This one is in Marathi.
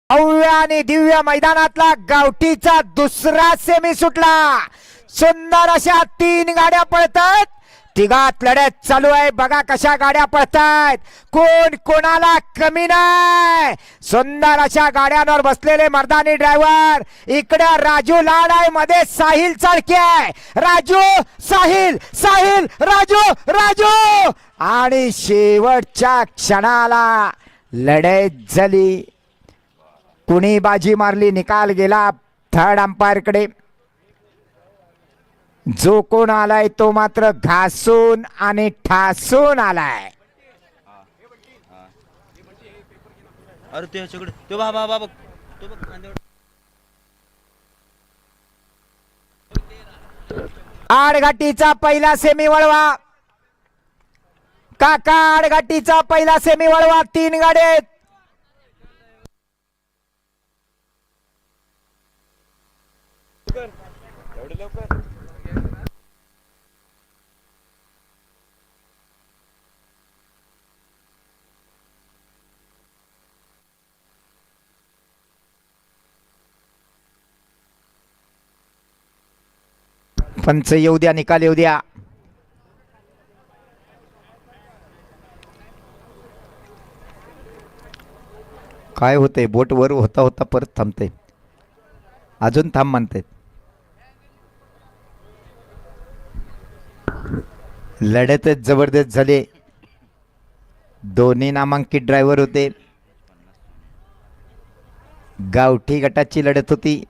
भव्य आणि दिव्य मैदानातला गावठीचा दुसरा सेमी सुटला। सुंदर अशा 3 गाड्या पळतात, तिघात लढत चालू आहे। बघा कशा गाड्या पळतायत, कोण कोणाला कमी नाही। सुंदर अशा गाड्यांवर बसलेले मर्दानी ड्रायव्हर। इकडे राजू लाड आहे, मध्ये साहिल चाळके आहे। राजू साहिल, साहिल राजू, राजू आणि शेवटच्या क्षणाला लढत झाली। कुणी बाजी मारली, निकाल गेला थर्ड अंपायर कडे। जो कोण आलाय तो मात्र घासून आणि ठासून आलाय। अरे ते सगळं तो बाबा बाबा तो बघ खांद्यावर। आडघाटीचा पहिला सेमी वळवा, काका आडघाटीचा पहिला सेमी वळवा। 3 गाड्या आहेत। पंच येऊ द्या, निकाल येऊ द्या। काय होते, बोट वर होता होता परत थांबते, अजून थांब म्हणते। लढतच जबरदस्त झाले। दोन्ही नामांकित ड्रायव्हर होते। गावठी गटाची लढत होती।